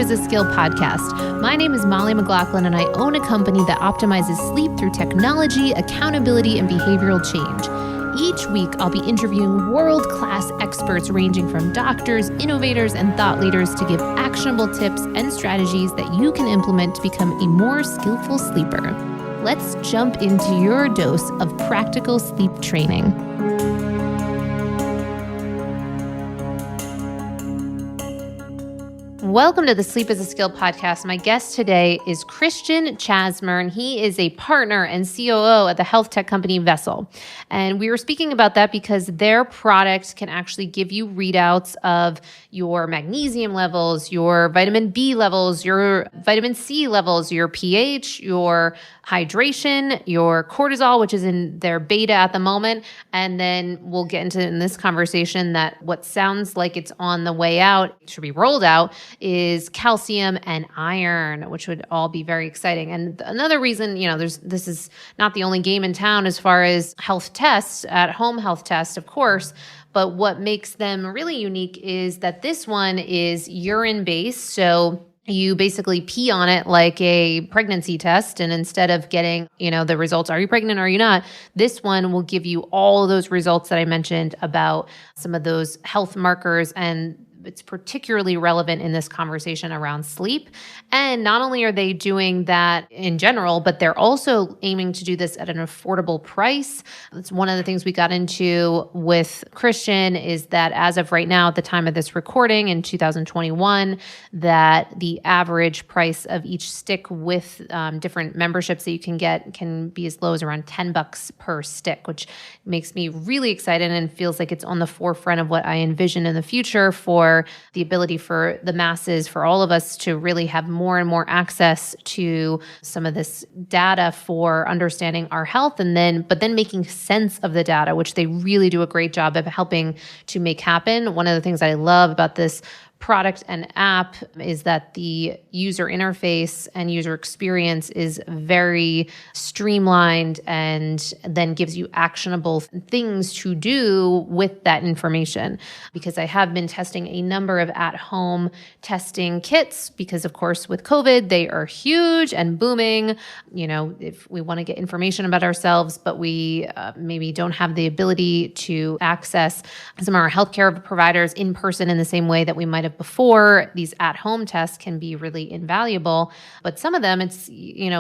is a Skill podcast. My name is Molly McLaughlin, and I own a company that optimizes sleep through technology, accountability, and behavioral change. Each week, I'll be interviewing world-class experts ranging from doctors, innovators, and thought leaders to give actionable tips and strategies that you can implement to become a more skillful sleeper. Let's jump into your dose of practical sleep training. Welcome to the Sleep is a Skill podcast. My guest today is Christian Chasmer, and he is a partner and COO at the health tech company Vessel. And we were speaking about that because their product can actually give you readouts of your magnesium levels, your vitamin B levels, your vitamin C levels, your pH, your hydration, your cortisol, which is in their beta at the moment. And then we'll get into in this conversation that what sounds like it's on the way out, it should be rolled out, is calcium and iron, which would all be very exciting. And another reason, this is not the only game in town as far as health tests, at-home health tests, of course. But what makes them really unique is that this one is urine-based. So you basically pee on it like a pregnancy test. And instead of getting, the results, are you pregnant or are you not? This one will give you all of those results that I mentioned about some of those health markers, and it's particularly relevant in this conversation around sleep. And not only are they doing that in general, but they're also aiming to do this at an affordable price. It's one of the things we got into with Christian is that as of right now, at the time of this recording in 2021, that the average price of each stick with different memberships that you can get can be as low as around $10 per stick, which makes me really excited and feels like it's on the forefront of what I envision in the future for the ability for the masses, for all of us to really have more and more access to some of this data for understanding our health, but then making sense of the data, which they really do a great job of helping to make happen. One of the things I love about this product and app is that the user interface and user experience is very streamlined and then gives you actionable things to do with that information. Because I have been testing a number of at-home testing kits because, of course, with COVID, they are huge and booming. If we want to get information about ourselves, but we maybe don't have the ability to access some of our healthcare providers in person in the same way that we might have before, these at-home tests can be really invaluable. But some of them, it's,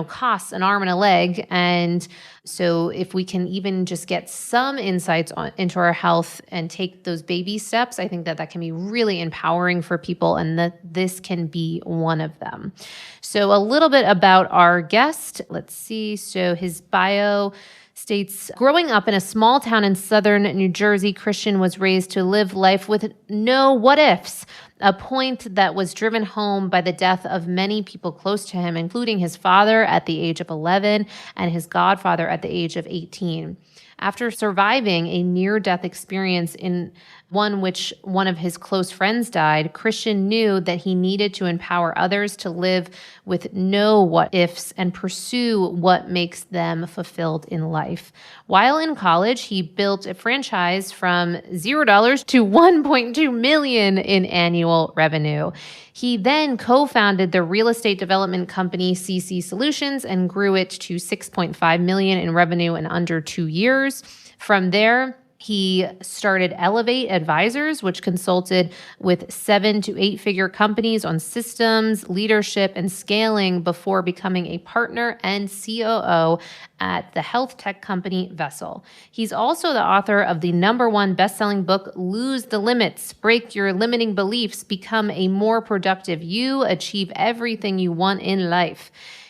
costs an arm and a leg. And so if we can even just get some insights into our health and take those baby steps, I think that can be really empowering for people, and that this can be one of them. So a little bit about our guest. Let's see. So his bio states, growing up in a small town in southern New Jersey, Christian was raised to live life with no what ifs, a point that was driven home by the death of many people close to him, including his father at the age of 11 and his godfather at the age of 18. After surviving a near-death experience in which one of his close friends died, Christian knew that he needed to empower others to live with no what-ifs and pursue what makes them fulfilled in life. While in college, he built a franchise from $0 to $1.2 million in annual revenue. He then co-founded the real estate development company CC Solutions and grew it to $6.5 million in revenue in under 2 years. From there, he started Elevate Advisors, which consulted with 7 to 8 figure companies on systems, leadership, and scaling before becoming a partner and COO at the health tech company Vessel. He's also the author of the #1 best-selling book, Lose the Limits, Break Your Limiting Beliefs, Become a More Productive You, Achieve Everything You Want in Life.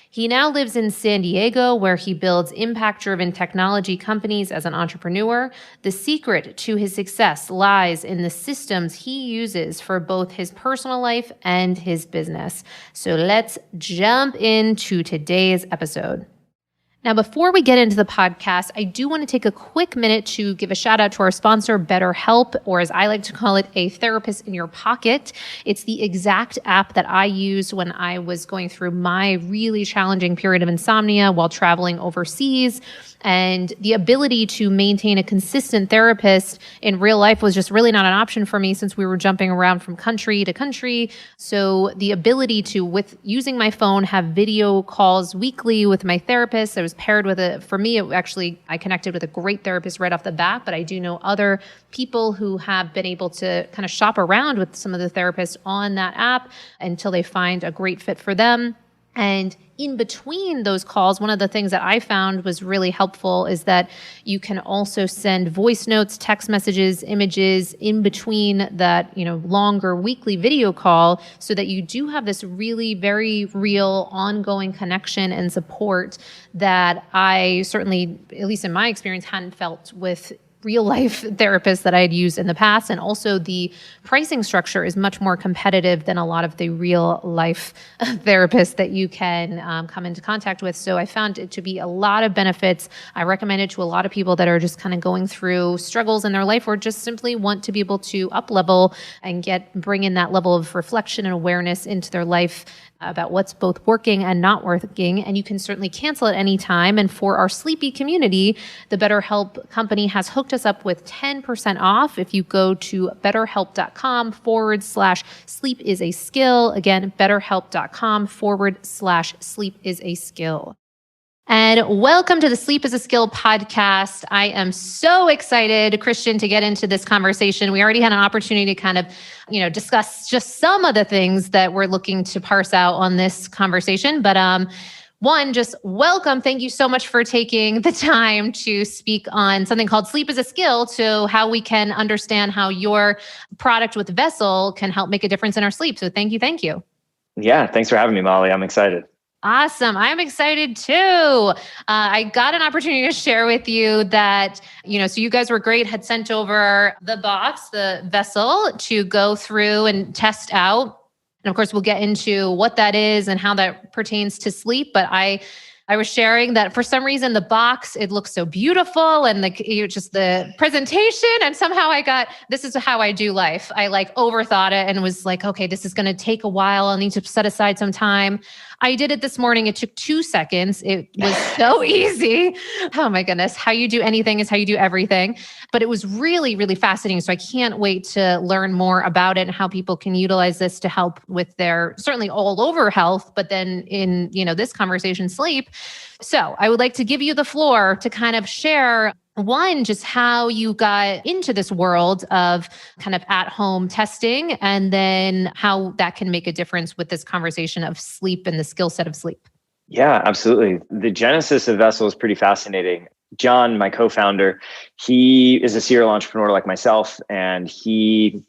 He now lives in San Diego, where he builds impact-driven technology companies as an entrepreneur. The secret to his success lies in the systems he uses for both his personal life and his business. So let's jump into today's episode. Now, before we get into the podcast, I do want to take a quick minute to give a shout out to our sponsor, BetterHelp, or as I like to call it, a therapist in your pocket. It's the exact app that I used when I was going through my really challenging period of insomnia while traveling overseas. And the ability to maintain a consistent therapist in real life was just really not an option for me since we were jumping around from country to country. So the ability to, with using my phone, have video calls weekly with my therapist. I was paired with I connected with a great therapist right off the bat, but I do know other people who have been able to kind of shop around with some of the therapists on that app until they find a great fit for them. And in between those calls, one of the things that I found was really helpful is that you can also send voice notes, text messages, images in between that, longer weekly video call so that you do have this really very real ongoing connection and support that I certainly, at least in my experience, hadn't felt with real life therapists that I had used in the past. And also the pricing structure is much more competitive than a lot of the real life therapists that you can come into contact with. So I found it to be a lot of benefits. I recommend it to a lot of people that are just kind of going through struggles in their life or just simply want to be able to up level and bring in that level of reflection and awareness into their life about what's both working and not working. And you can certainly cancel at any time. And for our sleepy community, the BetterHelp company has hooked us up with 10% off if you go to betterhelp.com/sleep is a skill. Again, betterhelp.com/sleep is a skill. And welcome to the Sleep is a Skill podcast. I am so excited, Christian, to get into this conversation. We already had an opportunity to kind of, discuss just some of the things that we're looking to parse out on this conversation. But one, just welcome. Thank you so much for taking the time to speak on something called Sleep is a Skill, to how we can understand how your product with Vessel can help make a difference in our sleep. So thank you. Thank you. Yeah, thanks for having me, Molly. I'm excited. Awesome. I'm excited too. I got an opportunity to share with you that, so you guys were great, had sent over the box, the Vessel, to go through and test out. And of course, we'll get into what that is and how that pertains to sleep. But I was sharing that for some reason, the box, it looks so beautiful and just the presentation. And somehow this is how I do life. I overthought it and was like, okay, this is going to take a while. I'll need to set aside some time. I did it this morning. It took 2 seconds. It was so easy. Oh my goodness. How you do anything is how you do everything. But it was really, really fascinating. So I can't wait to learn more about it and how people can utilize this to help with their certainly all over health, but then in, this conversation, sleep. So I would like to give you the floor to kind of share one, just how you got into this world of kind of at-home testing, and then how that can make a difference with this conversation of sleep and the skill set of sleep. Yeah, absolutely. The genesis of Vessel is pretty fascinating. John, my co-founder, he is a serial entrepreneur like myself, and he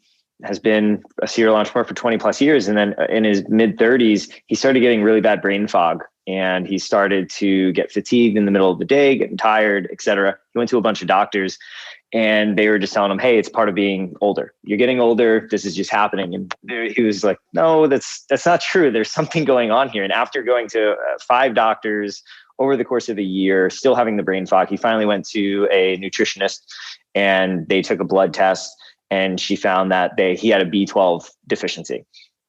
has been a serial entrepreneur for 20 plus years. And then in his mid 30s, he started getting really bad brain fog. And he started to get fatigued in the middle of the day, getting tired, et cetera. He went to a bunch of doctors and they were just telling him, hey, it's part of being older. You're getting older. This is just happening. And he was like, no, that's not true. There's something going on here. And after going to 5 doctors over the course of a year, still having the brain fog, he finally went to a nutritionist and they took a blood test and she found that he had a B12 deficiency.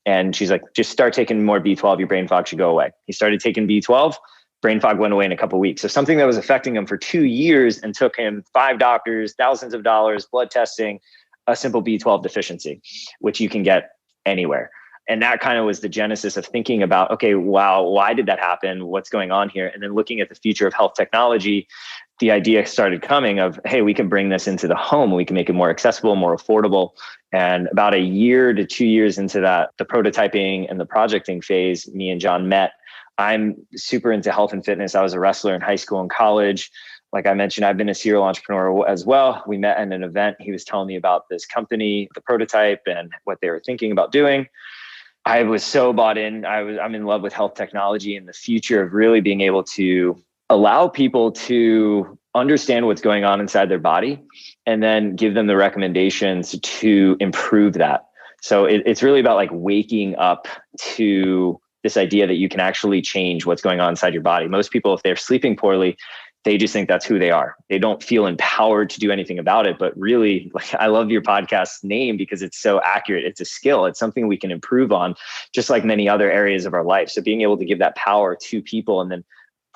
And she's like, just start taking more B12, your brain fog should go away. He started taking B12, brain fog went away in a couple of weeks. So something that was affecting him for 2 years and took him 5 doctors, thousands of dollars, blood testing, a simple B12 deficiency, which you can get anywhere. And that kind of was the genesis of thinking about, okay, wow, why did that happen? What's going on here? And then looking at the future of health technology, the idea started coming of, hey, we can bring this into the home. We can make it more accessible, more affordable. And about 1 year to 2 years into that, the prototyping and the projecting phase, me and John met. I'm super into health and fitness. I was a wrestler in high school and college. Like I mentioned, I've been a serial entrepreneur as well. We met at an event. He was telling me about this company, the prototype, and what they were thinking about doing. I was so bought in. I'm in love with health technology and the future of really being able to allow people to understand what's going on inside their body and then give them the recommendations to improve that. So it's really about like waking up to this idea that you can actually change what's going on inside your body. Most people, if they're sleeping poorly, they just think that's who they are. They don't feel empowered to do anything about it. But really, like, I love your podcast name because it's so accurate. It's a skill. It's something we can improve on, just like many other areas of our life. So being able to give that power to people and then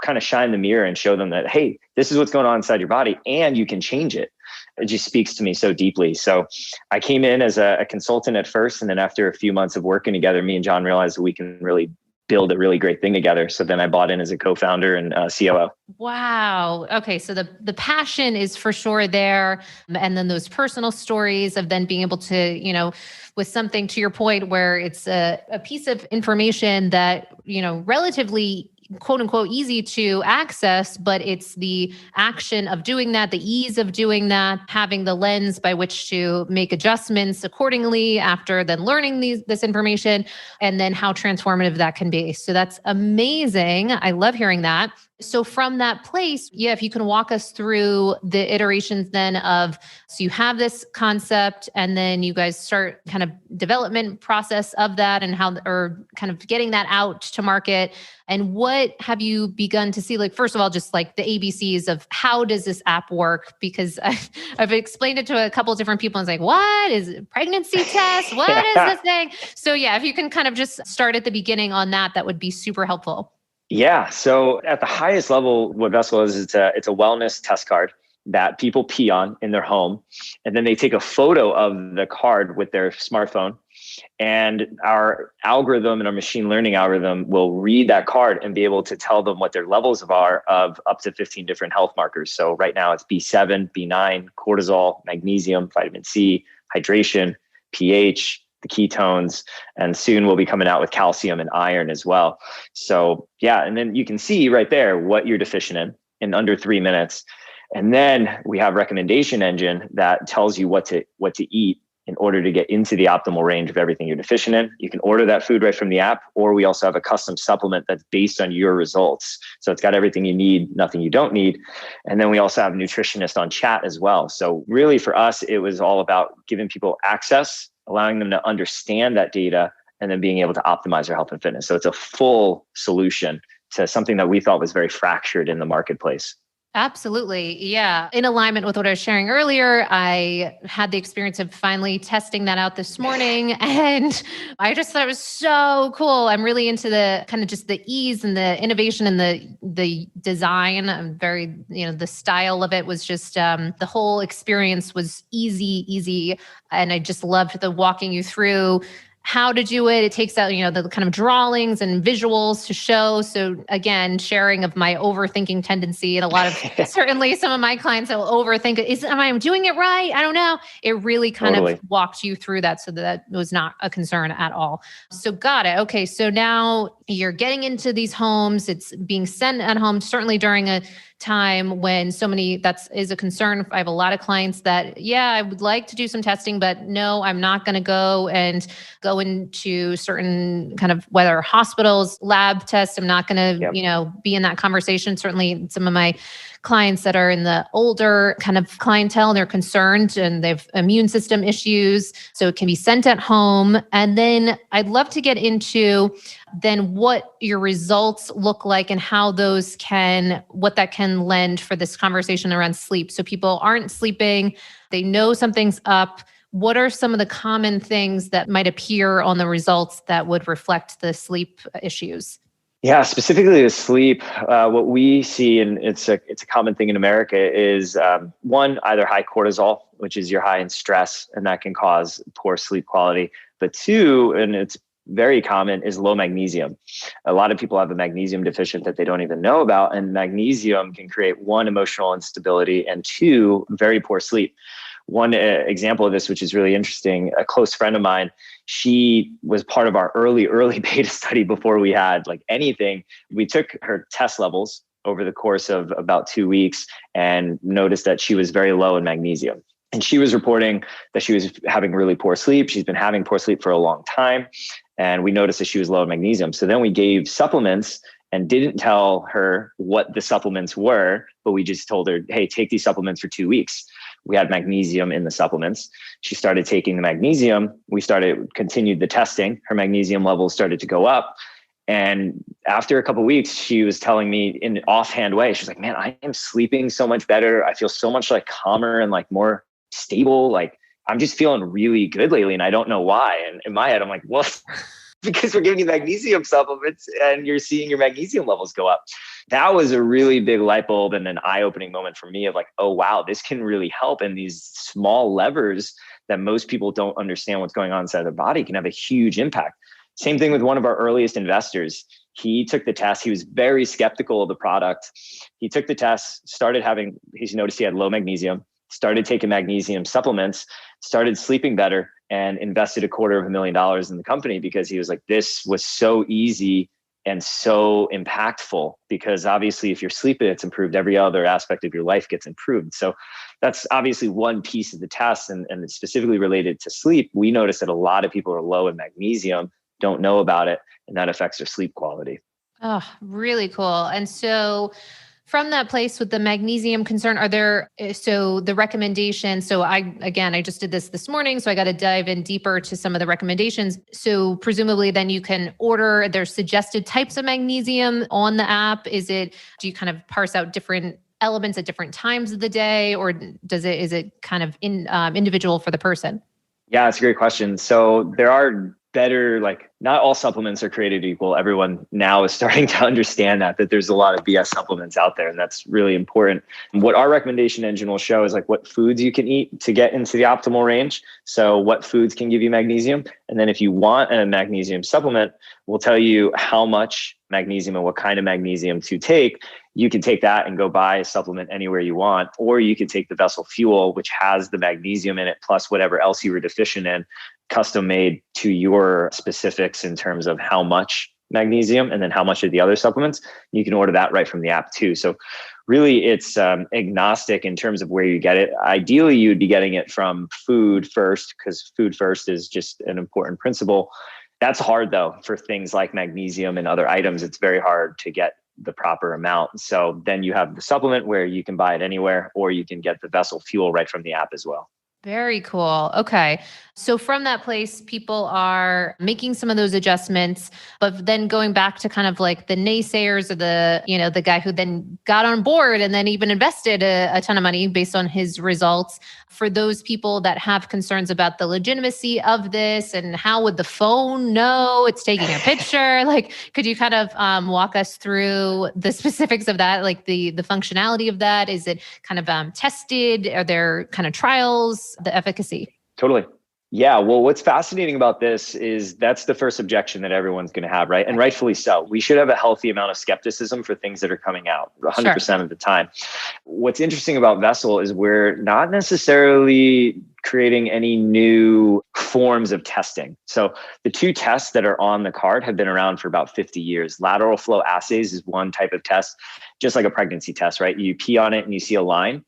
kind of shine the mirror and show them that, hey, this is what's going on inside your body and you can change it. It just speaks to me so deeply. So I came in as a consultant at first. And then after a few months of working together, me and John realized that we can really build a really great thing together. So then I bought in as a co-founder and COO. Wow. Okay. So the passion is for sure there. And then those personal stories of then being able to, with something to your point where it's a piece of information that, relatively quote unquote easy to access, but it's the action of doing that, the ease of doing that, having the lens by which to make adjustments accordingly after then learning this information, and then how transformative that can be. So that's amazing. I love hearing that. So from that place, if you can walk us through the iterations then of, so you have this concept and then you guys start kind of development process of that and how, or kind of getting that out to market. And what have you begun to see? Like, first of all, just like the ABCs of how does this app work? Because I've explained it to a couple of different people and it's like, what is it? Pregnancy test? What is this thing? So if you can kind of just start at the beginning on that, that would be super helpful. Yeah. So at the highest level, what Vessel is, it's a wellness test card that people pee on in their home. And then they take a photo of the card with their smartphone. And our algorithm and our machine learning algorithm will read that card and be able to tell them what their levels are of up to 15 different health markers. So right now it's B7, B9, cortisol, magnesium, vitamin C, hydration, pH, the ketones, and soon we'll be coming out with calcium and iron as well. So and then you can see right there what you're deficient in under 3 minutes. And then we have recommendation engine that tells you what to eat in order to get into the optimal range of everything you're deficient in. You can order that food right from the app, or we also have a custom supplement that's based on your results. So it's got everything you need, nothing you don't need. And then we also have a nutritionist on chat as well. So really for us, it was all about giving people access, allowing them to understand that data, and then being able to optimize their health and fitness. So it's a full solution to something that we thought was very fractured in the marketplace. Absolutely. Yeah. In alignment with what I was sharing earlier, I had the experience of finally testing that out this morning. And I just thought it was so cool. I'm really into the kind of just the ease and the innovation and the design. I'm very, the style of it was just, the whole experience was easy. And I just loved the walking you through how to do it. It takes out, the kind of drawings and visuals to show. So again, sharing of my overthinking tendency, and a lot of, certainly some of my clients will overthink, am I doing it right? I don't know. It really kind of walked you through that so that was not a concern at all. So got it. Okay. So now you're getting into these homes. It's being sent at home, certainly during a time when that is a concern. I have a lot of clients that, I would like to do some testing, but no, I'm not going to go into certain kind of, whether hospitals, lab tests. I'm not going to, be in that conversation. Certainly some of my clients that are in the older kind of clientele, they're concerned and they have immune system issues. So it can be sent at home. And then I'd love to get into then what your results look like and how what that can lend for this conversation around sleep. So people aren't sleeping, they know something's up. What are some of the common things that might appear on the results that would reflect the sleep issues? Yeah, specifically the sleep, what we see, and it's a common thing in America, is one, either high cortisol, which is you're high in stress, and that can cause poor sleep quality. But two, and it's very common, is low magnesium. A lot of people have a magnesium deficient that they don't even know about, and magnesium can create one, emotional instability, and two, very poor sleep. One example of this, which is really interesting, a close friend of mine, she was part of our early beta study before we had like anything. We took her test levels over the course of about 2 weeks and noticed that she was very low in magnesium. And she was reporting that she was having really poor sleep. She's been having poor sleep for a long time. And we noticed that she was low in magnesium. So then we gave supplements and didn't tell her what the supplements were, but we just told her, hey, take these supplements for 2 weeks. We had magnesium in the supplements. She started taking the magnesium. We continued the testing. Her magnesium levels started to go up. And after a couple of weeks, she was telling me in an offhand way, she's like, man, I am sleeping so much better. I feel so much like calmer and like more stable. Like I'm just feeling really good lately. And I don't know why. And in my head, I'm like, well, because we're giving you magnesium supplements and you're seeing your magnesium levels go up. That was a really big light bulb and an eye-opening moment for me of like, oh, wow, this can really help. And these small levers that most people don't understand what's going on inside their body can have a huge impact. Same thing with one of our earliest investors. He took the test. He was very skeptical of the product. He took the test, he noticed he had low magnesium, started taking magnesium supplements, started sleeping better, and invested $250,000 in the company because he was like, this was so easy and so impactful, because obviously if you're sleeping, it's improved. Every other aspect of your life gets improved. So that's obviously one piece of the test, and it's specifically related to sleep. We noticed that a lot of people are low in magnesium, don't know about it, and that affects their sleep quality. Oh, really cool. And so from that place with the magnesium concern, so the recommendations, I just did this morning, so I got to dive in deeper to some of the recommendations. So presumably then you can order their suggested types of magnesium on the app. Do you kind of parse out different elements at different times of the day, or is it kind of individual for the person? Yeah, it's a great question. So there are better, like not all supplements are created equal. Everyone now is starting to understand that there's a lot of BS supplements out there, and that's really important. What our recommendation engine will show is like what foods you can eat to get into the optimal range. So what foods can give you magnesium. And then if you want a magnesium supplement, we'll tell you how much magnesium and what kind of magnesium to take. You can take that and go buy a supplement anywhere you want, or you could take the Vessel Fuel, which has the magnesium in it, plus whatever else you were deficient in, custom made to your specifics in terms of how much magnesium and then how much of the other supplements. You can order that right from the app too. So really it's agnostic in terms of where you get it. Ideally, you would be getting it from food first, because food first is just an important principle. That's hard though for things like magnesium and other items. It's very hard to get the proper amount. So then you have the supplement where you can buy it anywhere, or you can get the Vessel Fuel right from the app as well. Very cool. Okay. So from that place, people are making some of those adjustments, but then going back to kind of like the naysayers or the guy who then got on board and then even invested a ton of money based on his results. For those people that have concerns about the legitimacy of this and how would the phone know it's taking a picture, like, could you kind of walk us through the specifics of that? Like the functionality of that? Is it kind of tested? Are there kind of trials, the efficacy? Totally. Yeah. Well, what's fascinating about this is that's the first objection that everyone's going to have, right? And rightfully so. We should have a healthy amount of skepticism for things that are coming out 100% of the time. What's interesting about Vessel is we're not necessarily creating any new forms of testing. So the two tests that are on the card have been around for about 50 years. Lateral flow assays is one type of test, just like a pregnancy test, right? You pee on it and you see a line.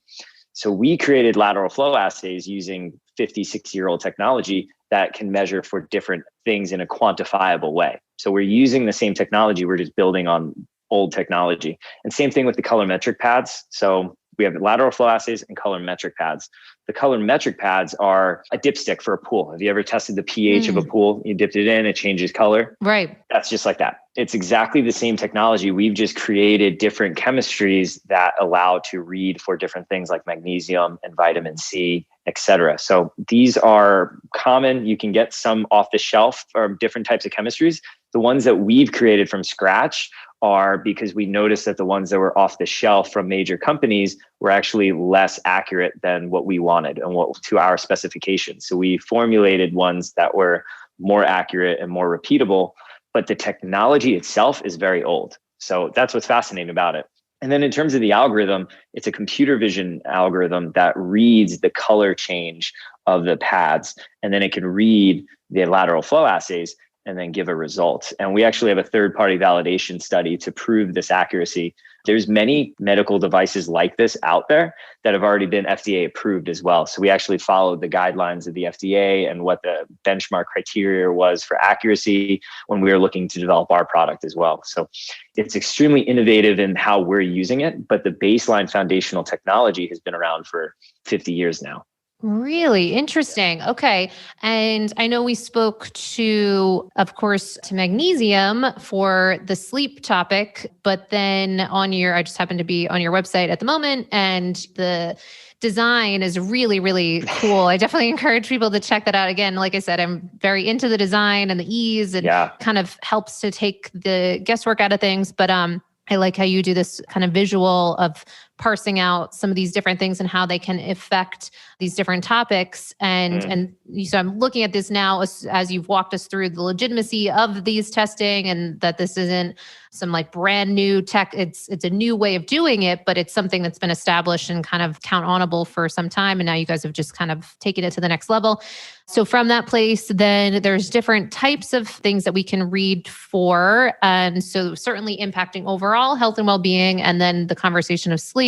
So we created lateral flow assays using 56-year-old technology that can measure for different things in a quantifiable way. So we're using the same technology, we're just building on old technology. And same thing with the colorimetric pads. So we have lateral flow assays and colorimetric pads. The colorimetric pads are a dipstick for a pool. Have you ever tested the pH of a pool? You dipped it in, it changes color. Right. That's just like that. It's exactly the same technology. We've just created different chemistries that allow to read for different things like magnesium and vitamin C, et cetera. So these are common. You can get some off the shelf or different types of chemistries. The ones that we've created from scratch are because we noticed that the ones that were off the shelf from major companies were actually less accurate than what we wanted and what to our specifications. So we formulated ones that were more accurate and more repeatable, but the technology itself is very old. So that's what's fascinating about it. And then in terms of the algorithm, it's a computer vision algorithm that reads the color change of the pads, and then it can read the lateral flow assays and then give a result. And we actually have a third-party validation study to prove this accuracy. There's many medical devices like this out there that have already been FDA approved as well. So we actually followed the guidelines of the FDA and what the benchmark criteria was for accuracy when we were looking to develop our product as well. So it's extremely innovative in how we're using it, but the baseline foundational technology has been around for 50 years now. Really interesting. Okay. And I know we spoke to, of course, to magnesium for the sleep topic, but then I just happened to be on your website at the moment, and the design is really, really cool. I definitely encourage people to check that out. Again, like I said, I'm very into the design and the ease, and Yeah. kind of helps to take the guesswork out of things. But I like how you do this kind of visual of parsing out some of these different things and how they can affect these different topics. So I'm looking at this now as you've walked us through the legitimacy of these testing, and that this isn't some like brand new tech. It's a new way of doing it, but it's something that's been established and kind of count onable for some time. And now you guys have just kind of taken it to the next level. So from that place, then there's different types of things that we can read for. And so certainly impacting overall health and well-being, and then the conversation of sleep.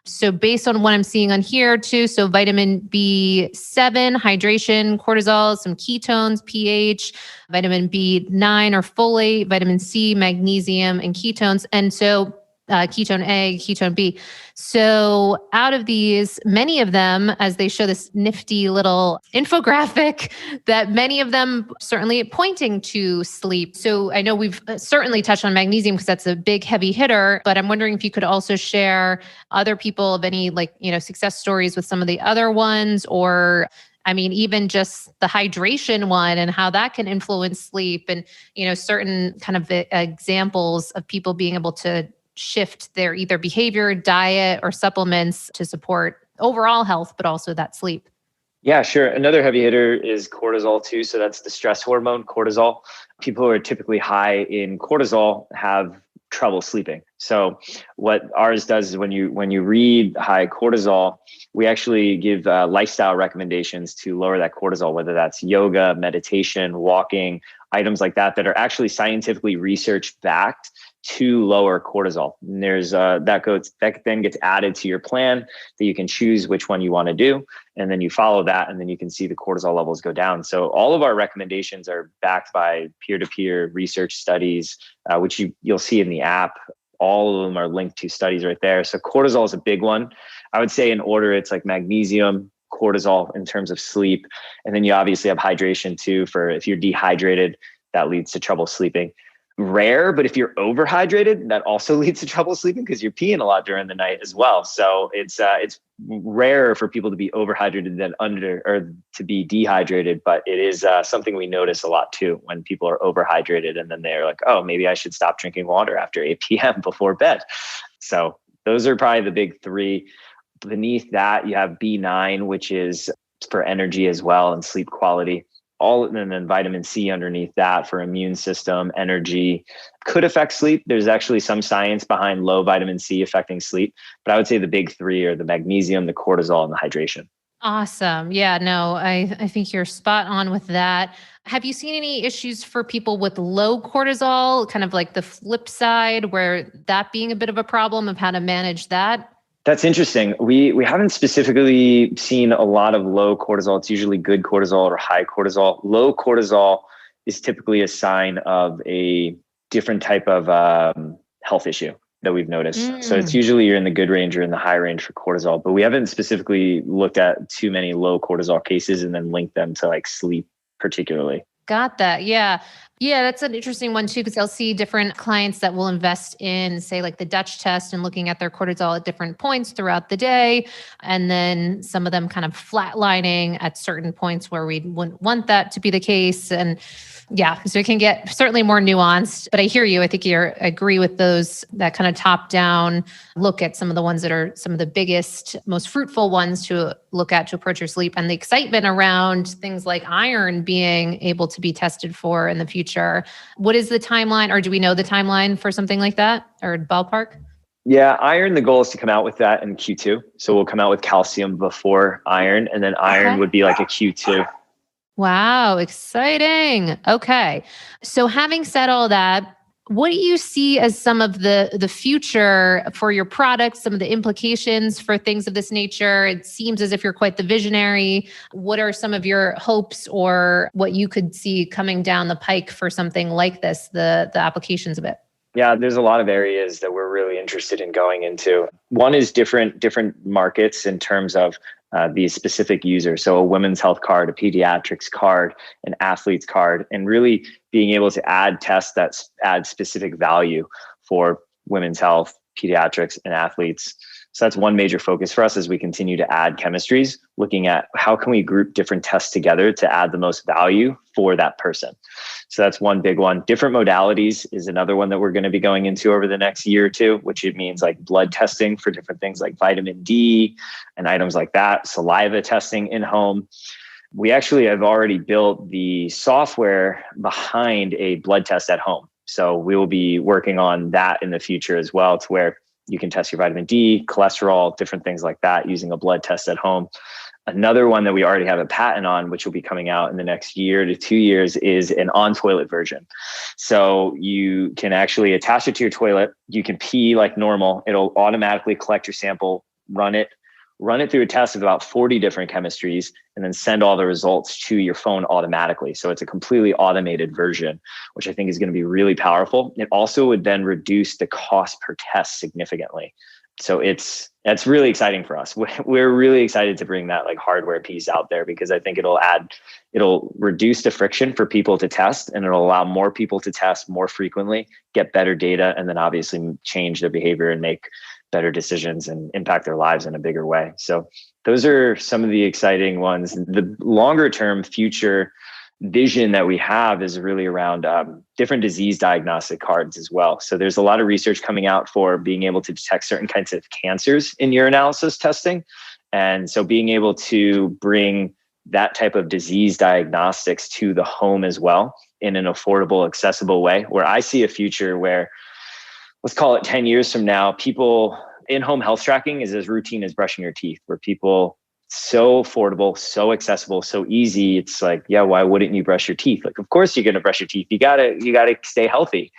So based on what I'm seeing on here too, so vitamin B7, hydration, cortisol, some ketones, pH, vitamin B9 or folate, vitamin C, magnesium, and ketones. And so ketone A, ketone B. So out of these, many of them, as they show this nifty little infographic, that many of them certainly pointing to sleep. So I know we've certainly touched on magnesium because that's a big heavy hitter, but I'm wondering if you could also share other people of any success stories with some of the other ones, or even just the hydration one and how that can influence sleep, and, certain kind of examples of people being able to shift their either behavior, diet, or supplements to support overall health, but also that sleep. Yeah, sure. Another heavy hitter is cortisol too. So that's the stress hormone, cortisol. People who are typically high in cortisol have trouble sleeping. So what ours does is when you read high cortisol, we actually give lifestyle recommendations to lower that cortisol, whether that's yoga, meditation, walking, items like that are actually scientifically research backed to lower cortisol. And there's that then gets added to your plan that you can choose which one you want to do, and then you follow that, and then you can see the cortisol levels go down. So all of our recommendations are backed by peer-to-peer research studies, which you'll see in the app. All of them are linked to studies right there. So cortisol is a big one. I would say in order, it's like magnesium, cortisol in terms of sleep, and then you obviously have hydration too. For if you're dehydrated, that leads to trouble sleeping. Rare, but if you're overhydrated, that also leads to trouble sleeping because you're peeing a lot during the night as well. So it's rare for people to be overhydrated than to be dehydrated, but it is something we notice a lot too when people are overhydrated, and then they're like, oh, maybe I should stop drinking water after 8 p.m. before bed. So those are probably the big three. Beneath that, you have B9, which is for energy as well and sleep quality. And then vitamin C underneath that for immune system, energy, could affect sleep. There's actually some science behind low vitamin C affecting sleep, but I would say the big three are the magnesium, the cortisol, and the hydration. Awesome. Yeah, no, I think you're spot on with that. Have you seen any issues for people with low cortisol, kind of like the flip side, where that being a bit of a problem of how to manage that? That's interesting. We haven't specifically seen a lot of low cortisol. It's usually good cortisol or high cortisol. Low cortisol is typically a sign of a different type of health issue that we've noticed. So it's usually you're in the good range or in the high range for cortisol, but we haven't specifically looked at too many low cortisol cases and then linked them to like sleep particularly. Got that. Yeah. Yeah, that's an interesting one too, because I'll see different clients that will invest in, say, like the Dutch test and looking at their cortisol at different points throughout the day. And then some of them kind of flatlining at certain points where we wouldn't want that to be the case. And yeah, so it can get certainly more nuanced, but I hear you. I think I agree with that kind of top down look at some of the ones that are some of the biggest, most fruitful ones to look at to approach your sleep, and the excitement around things like iron being able to be tested for in the future. What is the timeline, or do we know the timeline for something like that, or ballpark? Yeah, iron, the goal is to come out with that in Q2. So we'll come out with calcium before iron, and then iron would be like a Q2. Wow, exciting. Okay. So having said all that, what do you see as some of the future for your products, some of the implications for things of this nature? It seems as if you're quite the visionary. What are some of your hopes, or what you could see coming down the pike for something like this, the applications of it? Yeah, there's a lot of areas that we're really interested in going into. One is different markets in terms of these specific users. So a women's health card, a pediatrics card, an athlete's card, and really being able to add tests that add specific value for women's health, pediatrics, and athletes. So that's one major focus for us as we continue to add chemistries, looking at how can we group different tests together to add the most value for that person. So that's one big one. Different modalities is another one that we're going to be going into over the next year or two, which it means like blood testing for different things like vitamin D and items like that, saliva testing in home. We actually have already built the software behind a blood test at home. So we will be working on that in the future as well, to where you can test your vitamin D, cholesterol, different things like that using a blood test at home. Another one that we already have a patent on, which will be coming out in the next year to 2 years, is an on-toilet version. So you can actually attach it to your toilet. You can pee like normal. It'll automatically collect your sample, run it through a test of about 40 different chemistries, and then send all the results to your phone automatically. So it's a completely automated version, which I think is going to be really powerful. It also would then reduce the cost per test significantly. So that's really exciting for us. We're really excited to bring that like hardware piece out there, because I think it'll reduce the friction for people to test, and it'll allow more people to test more frequently, get better data, and then obviously change their behavior and make better decisions and impact their lives in a bigger way. So those are some of the exciting ones. The longer term future vision that we have is really around different disease diagnostic cards as well. So there's a lot of research coming out for being able to detect certain kinds of cancers in urinalysis testing. And so being able to bring that type of disease diagnostics to the home as well in an affordable, accessible way, where I see a future where, let's call it 10 years from now, people in-home health tracking is as routine as brushing your teeth, where people, so affordable, so accessible, so easy. It's like, yeah, why wouldn't you brush your teeth? Like, of course you're going to brush your teeth. You gotta stay healthy.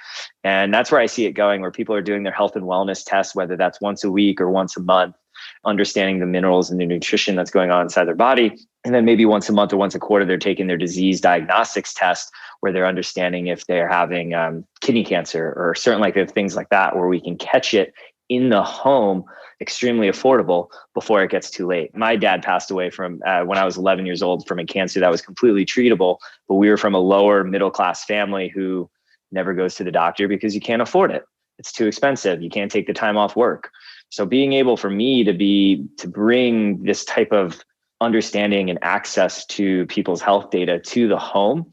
And that's where I see it going, where people are doing their health and wellness tests, whether that's once a week or once a month, understanding the minerals and the nutrition that's going on inside their body. And then maybe once a month or once a quarter, they're taking their disease diagnostics test, where they're understanding if they're having kidney cancer or certain like things like that, where we can catch it in the home, extremely affordable before it gets too late. My dad passed away from when I was 11 years old from a cancer that was completely treatable, but we were from a lower middle class family who never goes to the doctor because you can't afford it. It's too expensive. You can't take the time off work. So being able for me to bring this type of understanding and access to people's health data to the home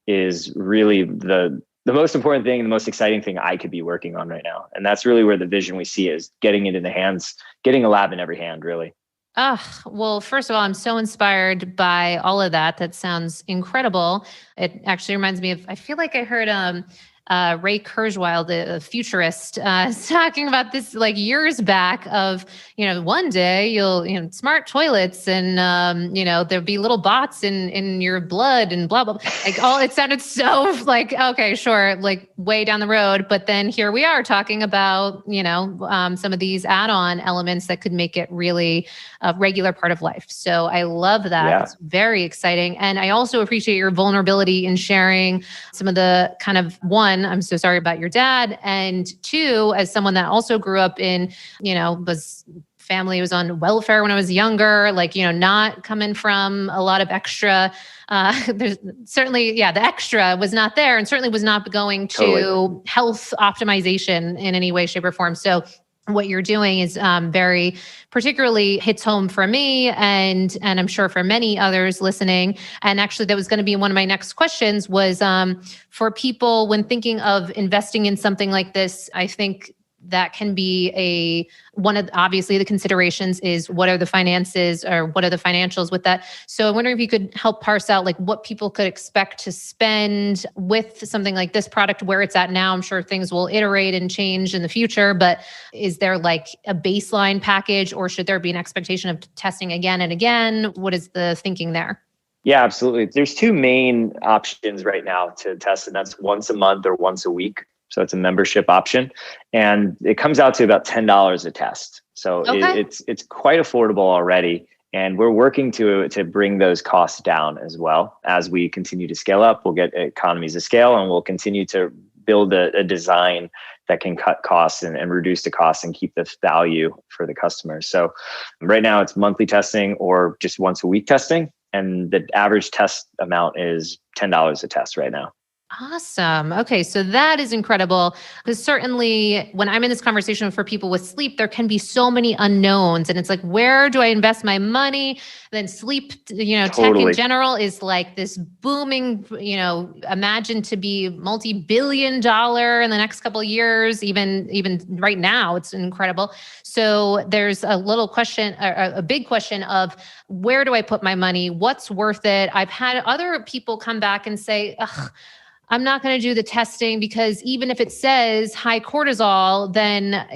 is really the most important thing and the most exciting thing I could be working on right now. And that's really where the vision we see is getting it in the hands, getting a lab in every hand, really. Well, first of all, I'm so inspired by all of that. That sounds incredible. It actually reminds me of, I feel like I heard Ray Kurzweil, the futurist, talking about this like years back of, one day you'll, smart toilets and, there'll be little bots in your blood and blah, blah, blah. Like it sounded so like, okay, sure. Like way down the road. But then here we are talking about, some of these add-on elements that could make it really a regular part of life. So I love that. Yeah. It's very exciting. And I also appreciate your vulnerability in sharing some of the kind of I'm so sorry about your dad. And two, as someone that also grew up in, family was on welfare when I was younger, not coming from a lot of extra, there's certainly, the extra was not there and certainly was not going to Totally. health optimization in any way, shape, or form. So what you're doing is very particularly hits home for me and I'm sure for many others listening. And actually that was going to be one of my next questions was for people when thinking of investing in something like this, I think that can be one of obviously the considerations is what are the finances or what are the financials with that. So I'm wondering if you could help parse out like what people could expect to spend with something like this product where it's at now. I'm sure things will iterate and change in the future, but is there like a baseline package or should there be an expectation of testing again and again? What is the thinking there? Yeah, absolutely. There's two main options right now to test, and that's once a month or once a week. So it's a membership option, and it comes out to about $10 a test. So Okay. it's quite affordable already, and we're working to bring those costs down as well. As we continue to scale up, we'll get economies of scale, and we'll continue to build a design that can cut costs and reduce the costs and keep the value for the customer. So right now it's monthly testing or just once a week testing. And the average test amount is $10 a test right now. Awesome. Okay. So that is incredible because certainly when I'm in this conversation for people with sleep, there can be so many unknowns and it's like, where do I invest my money? Then sleep, tech in general is like this booming, imagined to be multi-billion dollar in the next couple of years, even right now, it's incredible. So there's a little question, a big question of where do I put my money? What's worth it? I've had other people come back and say, ugh, I'm not going to do the testing because even if it says high cortisol, then,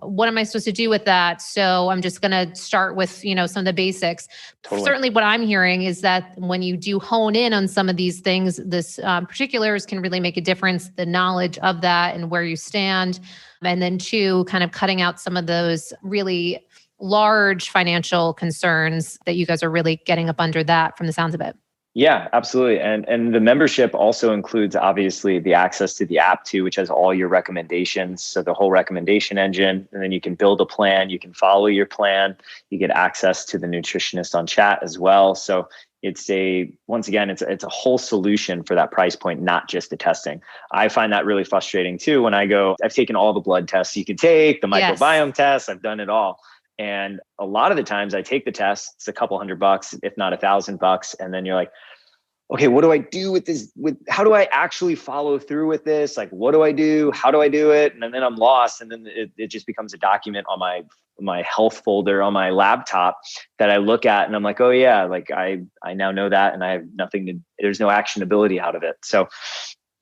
what am I supposed to do with that? So I'm just going to start with, some of the basics. Totally. Certainly what I'm hearing is that when you do hone in on some of these things, this particulars can really make a difference, the knowledge of that and where you stand. And then two, kind of cutting out some of those really large financial concerns that you guys are really getting up under that from the sounds of it. Yeah, absolutely. And the membership also includes obviously the access to the app too, which has all your recommendations. So the whole recommendation engine, and then you can build a plan, you can follow your plan, you get access to the nutritionist on chat as well. So it's a whole solution for that price point, not just the testing. I find that really frustrating too. When I've taken all the blood tests you can take, the microbiome tests, I've done it all. And a lot of the times I take the test, it's a couple $100, if not $1,000. And then you're like, okay, what do I do with this? How do I actually follow through with this? Like, what do I do? How do I do it? And then I'm lost. And then it just becomes a document on my health folder on my laptop that I look at and I'm like, oh yeah, like I now know that and I have there's no actionability out of it. So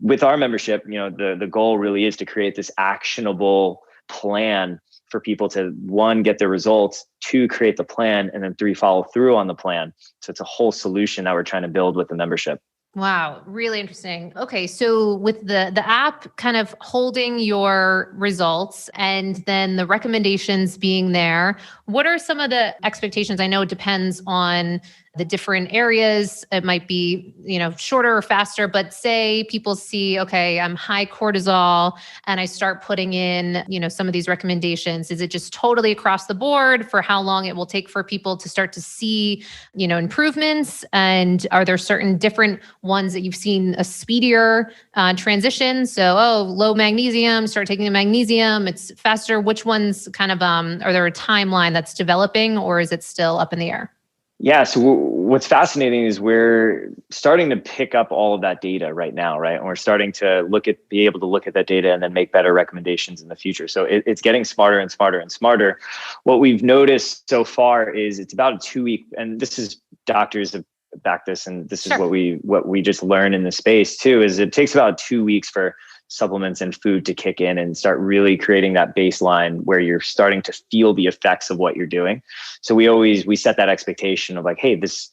with our membership, the goal really is to create this actionable plan for people to, one, get the results, two, create the plan, and then three, follow through on the plan. So it's a whole solution that we're trying to build with the membership. Wow. Really interesting. Okay. So with the app kind of holding your results and then the recommendations being there, what are some of the expectations? I know it depends on the different areas. It might be, shorter or faster, but say people see, okay, I'm high cortisol and I start putting in, some of these recommendations. Is it just totally across the board for how long it will take for people to start to see, improvements? And are there certain different ones that you've seen a speedier transition? So, low magnesium, start taking the magnesium, it's faster. Which ones kind of, are there a timeline that's developing or is it still up in the air? Yeah. So what's fascinating is we're starting to pick up all of that data right now, right? And we're starting to be able to look at that data and then make better recommendations in the future. So it's getting smarter and smarter and smarter. What we've noticed so far is it's about a 2-week, and this is doctors have backed this, and this is what we just learn in the space too, is it takes about 2 weeks for supplements and food to kick in and start really creating that baseline where you're starting to feel the effects of what you're doing. So we set that expectation of like, hey, this,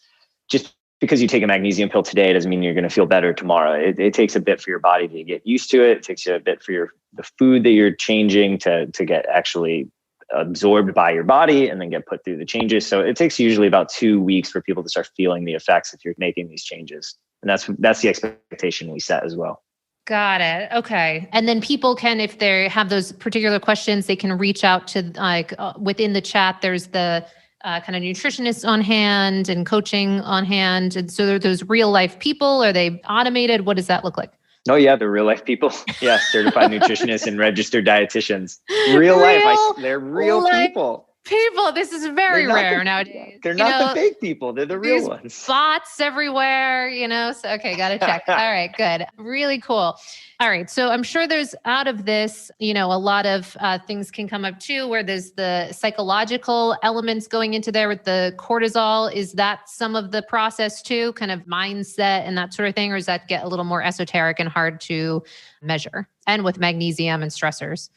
just because you take a magnesium pill today doesn't mean you're going to feel better tomorrow. It takes a bit for your body to get used to it. It takes you a bit for the food that you're changing to get actually absorbed by your body and then get put through the changes. So it takes usually about 2 weeks for people to start feeling the effects if you're making these changes. And that's the expectation we set as well. Got it. Okay. And then people can, if they have those particular questions, they can reach out to within the chat, there's the kind of nutritionists on hand and coaching on hand. And so those real life people, are they automated? What does that look like? Oh yeah, they're real life people. Yeah, certified nutritionists and registered dietitians. They're real people. This is very rare nowadays. They're not the fake people. They're the real ones. Bots everywhere, So, okay, got to check. All right, good. Really cool. All right. So I'm sure there's out of this, a lot of things can come up too, where there's the psychological elements going into there with the cortisol. Is that some of the process too, kind of mindset and that sort of thing? Or does that get a little more esoteric and hard to measure? And with magnesium and stressors?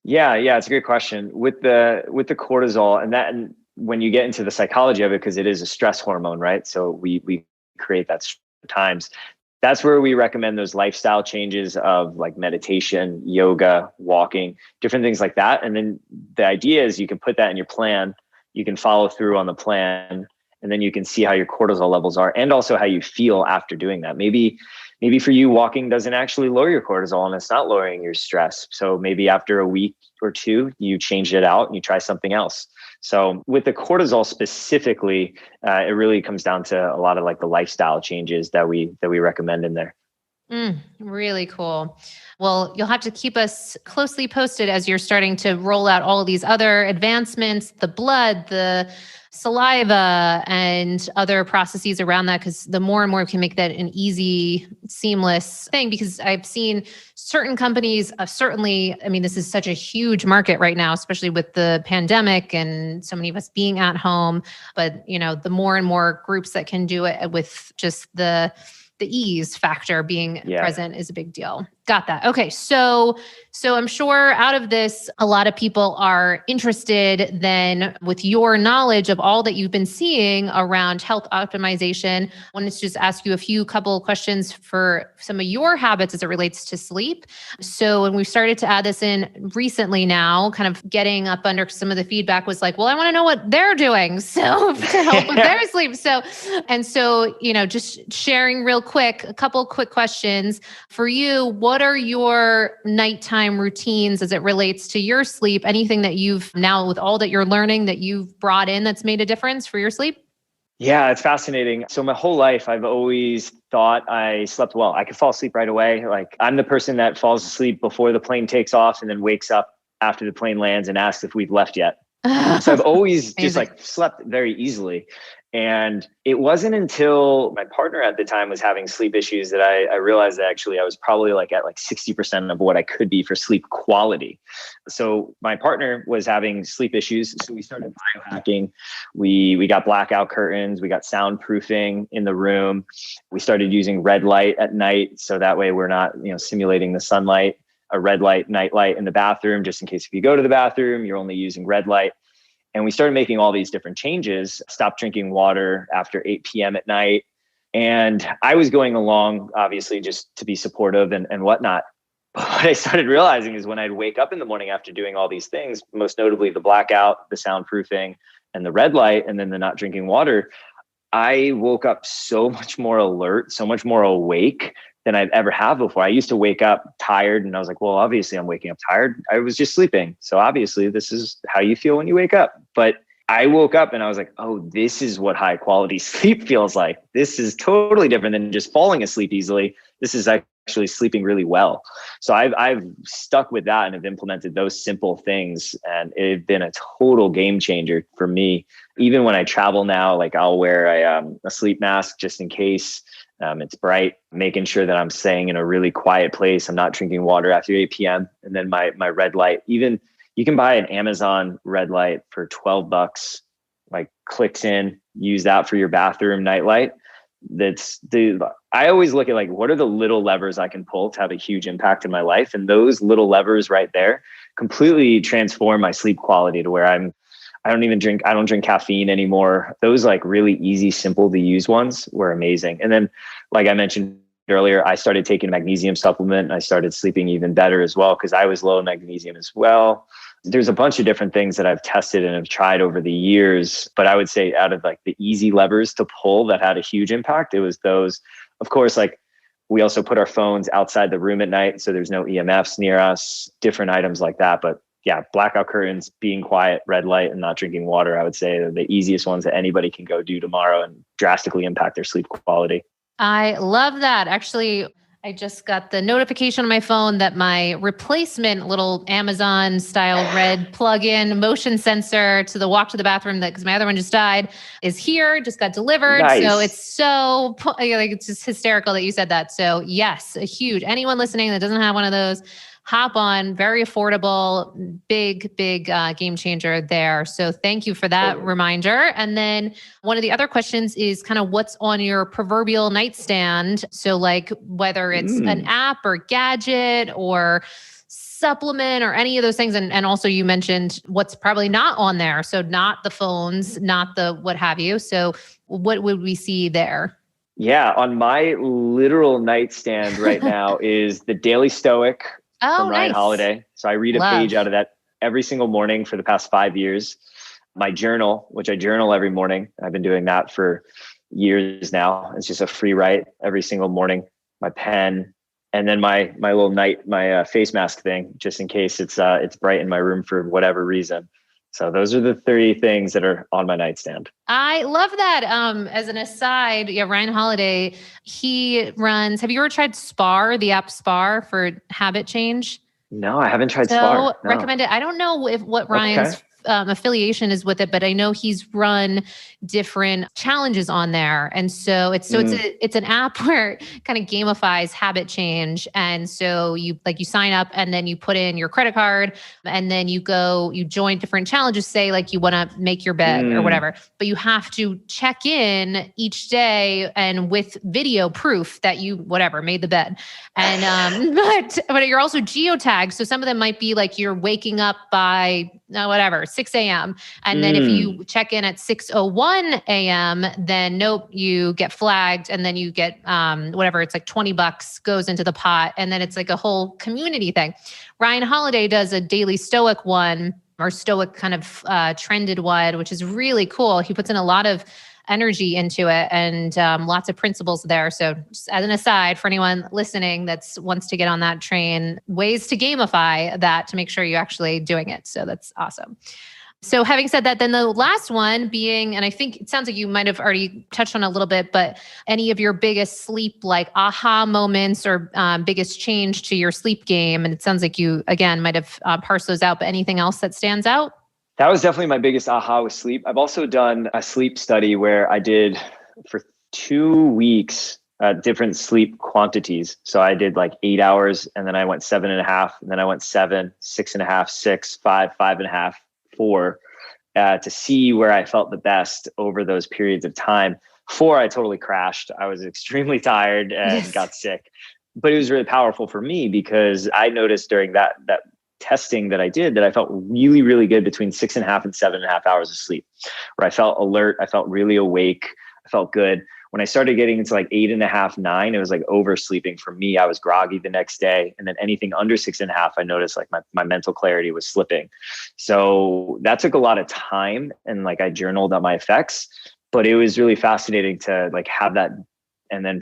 Yeah, it's a great question. With the cortisol and when you get into the psychology of it, because it is a stress hormone, right? So we create that times. That's where we recommend those lifestyle changes of like meditation, yoga, walking, different things like that. And then the idea is you can put that in your plan, you can follow through on the plan, and then you can see how your cortisol levels are and also how you feel after doing that. Maybe maybe for you, walking doesn't actually lower your cortisol and it's not lowering your stress. So maybe after a week or two, you change it out and you try something else. So with the cortisol specifically, it really comes down to a lot of like the lifestyle changes that we recommend in there. Really cool. Well, you'll have to keep us closely posted as you're starting to roll out all of these other advancements, the blood, the saliva, and other processes around that, because the more and more we can make that an easy, seamless thing, because I've seen certain companies, certainly, I mean, this is such a huge market right now, especially with the pandemic and so many of us being at home. But, the more and more groups that can do it with just the ease factor being present is a big deal. Got that. Okay. So I'm sure out of this, a lot of people are interested then with your knowledge of all that you've been seeing around health optimization. I wanted to just ask you a couple of questions for some of your habits as it relates to sleep. So when we started to add this in recently now, kind of getting up under some of the feedback was like, well, I want to know what they're doing. So to help with their sleep. So, just sharing real quick, a couple quick questions for you. What are your nighttime routines as it relates to your sleep? Anything that you've now, with all that you're learning, that you've brought in that's made a difference for your sleep? Yeah, it's fascinating. So my whole life, I've always thought I slept well. I could fall asleep right away. Like I'm the person that falls asleep before the plane takes off and then wakes up after the plane lands and asks if we've left yet. So I've always just like slept very easily. And it wasn't until my partner at the time was having sleep issues that I realized that actually I was probably like at like 60% of what I could be for sleep quality. So my partner was having sleep issues. So we started biohacking. We got blackout curtains. We got soundproofing in the room. We started using red light at night. So that way we're not, simulating the sunlight, a red light, night light in the bathroom, just in case if you go to the bathroom, you're only using red light. And we started making all these different changes, stopped drinking water after 8 p.m. at night. And I was going along, obviously, just to be supportive and whatnot. But what I started realizing is when I'd wake up in the morning after doing all these things, most notably the blackout, the soundproofing, and the red light, and then the not drinking water, I woke up so much more alert, so much more awake than I've ever have before. I used to wake up tired and I was like, well, obviously I'm waking up tired. I was just sleeping. So obviously this is how you feel when you wake up. But I woke up and I was like, oh, this is what high quality sleep feels like. This is totally different than just falling asleep easily. This is actually sleeping really well. So I've stuck with that and have implemented those simple things. And it's been a total game changer for me. Even when I travel now, like I'll wear a sleep mask just in case. It's bright, making sure that I'm staying in a really quiet place. I'm not drinking water after 8 p.m. And then my red light, even you can buy an Amazon red light for $12, like clicks in, use that for your bathroom nightlight. I always look at like, what are the little levers I can pull to have a huge impact in my life? And those little levers right there completely transform my sleep quality to where I don't drink caffeine anymore. Those like really easy, simple to use ones were amazing. And then, like I mentioned earlier, I started taking a magnesium supplement and I started sleeping even better as well because I was low in magnesium as well. There's a bunch of different things that I've tested and have tried over the years, but I would say out of like the easy levers to pull that had a huge impact, it was those. Of course, like we also put our phones outside the room at night, so there's no EMFs near us, different items like that. But yeah, blackout curtains, being quiet, red light, and not drinking water, I would say are the easiest ones that anybody can go do tomorrow and drastically impact their sleep quality. I love that. Actually, I just got the notification on my phone that my replacement little Amazon style red plug-in motion sensor to the walk to the bathroom because my other one just died is here, just got delivered. Nice. So it's so like, it's just hysterical that you said that. So yes, a huge, anyone listening that doesn't have one of those, hop on, very affordable, big game changer there. So thank you for that reminder. And then one of the other questions is kind of what's on your proverbial nightstand. So like whether it's an app or gadget or supplement or any of those things. And also you mentioned what's probably not on there. So not the phones, not the what have you. So what would we see there? Yeah, on my literal nightstand right now is the Daily Stoic from Ryan Holiday. So I read a page out of that every single morning for the past 5 years. My journal, which I journal every morning. I've been doing that for years now. It's just a free write every single morning. my pen, and then my face mask thing, just in case it's bright in my room for whatever reason. So those are the 3 things that are on my nightstand. I love that. As an aside, Ryan Holiday, he runs, have you ever tried Spar, the app Spar for habit change? No, I haven't tried So Spar. No. recommend it. I don't know what Ryan's affiliation is with it, but I know he's run different challenges on there. And so it's an app where it kind of gamifies habit change. And so you sign up and then you put in your credit card and then you join different challenges, say like you want to make your bed or whatever, but you have to check in each day and with video proof that you made the bed. And but you're also geotagged. So some of them might be like you're waking up by 6 a.m. And then if you check in at 6:01 a.m., then nope, you get flagged and then you get it's like $20 goes into the pot. And then it's like a whole community thing. Ryan Holiday does a daily Stoic one, or Stoic kind of trended one, which is really cool. He puts in a lot of energy into it and lots of principles there. So just as an aside for anyone listening that wants to get on that train, ways to gamify that to make sure you're actually doing it. So that's awesome. So having said that, then the last one being, and I think it sounds like you might have already touched on a little bit, but any of your biggest sleep, like aha moments or biggest change to your sleep game. And it sounds like you, again, might have parsed those out, but anything else that stands out? That was definitely my biggest aha with sleep. I've also done a sleep study where I did for 2 weeks different sleep quantities. So I did like 8 hours, and then I went 7.5, and then I went 7, 6.5, 6, 5, 5.5, 4, to see where I felt the best over those periods of time. 4, I totally crashed. I was extremely tired and got sick. But it was really powerful for me because I noticed during that testing that I did that I felt really, really good between 6.5 and 7.5 hours of sleep, where I felt alert. I felt really awake. I felt good. When I started getting into like 8.5, 9, it was like oversleeping for me. I was groggy the next day. And then anything under 6.5, I noticed like my mental clarity was slipping. So that took a lot of time. And like I journaled on my effects, but it was really fascinating to like have that and then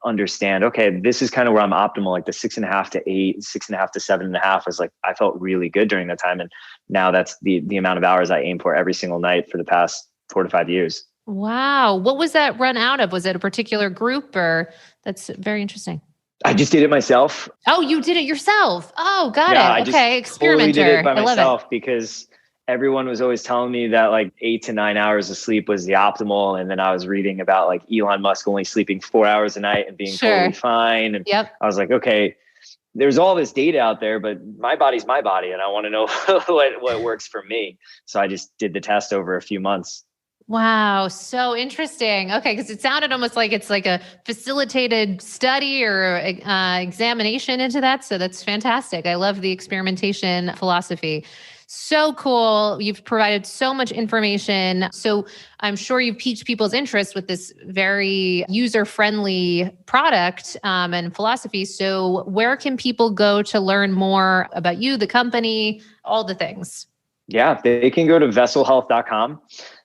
understand, okay, this is kind of where I'm optimal. Like the 6.5 to 8, 6.5 to 7.5 was like, I felt really good during that time. And now that's the amount of hours I aim for every single night for the past 4 to 5 years. Wow. What was that run out of? Was it a particular group or that's very interesting? I just did it myself. Oh, you did it yourself. Oh, got it. Okay. Experimenter. Totally did it by myself because everyone was always telling me that like 8 to 9 hours of sleep was the optimal. And then I was reading about like Elon Musk only sleeping 4 hours a night and being totally fine. And I was like, okay, there's all this data out there, but my body's my body. And I want to know what works for me. So I just did the test over a few months. Wow. So interesting. Okay. Because it sounded almost like it's like a facilitated study or examination into that. So that's fantastic. I love the experimentation philosophy. So cool. You've provided so much information. So I'm sure you've piqued people's interest with this very user-friendly product and philosophy. So where can people go to learn more about you, the company, all the things? Yeah, they can go to vesselhealth.com.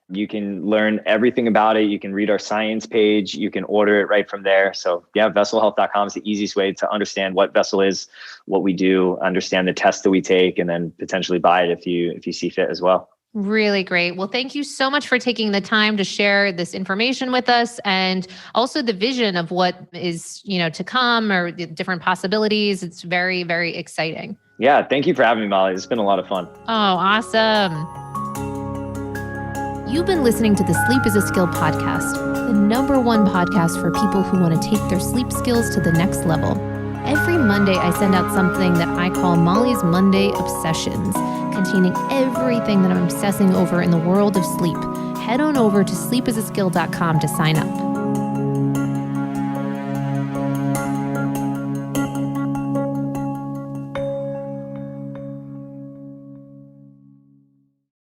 You can learn everything about it. You can read our science page. You can order it right from there. So yeah, vesselhealth.com is the easiest way to understand what Vessel is, what we do, understand the tests that we take, and then potentially buy it if you see fit as well. Really great. Well, thank you so much for taking the time to share this information with us and also the vision of what is, to come or the different possibilities. It's very, very exciting. Yeah. Thank you for having me, Molly. It's been a lot of fun. Oh, awesome. You've been listening to the Sleep is a Skill podcast, the #1 podcast for people who want to take their sleep skills to the next level. Every Monday, I send out something that I call Molly's Monday Obsessions, containing everything that I'm obsessing over in the world of sleep. Head on over to sleepisaskill.com to sign up.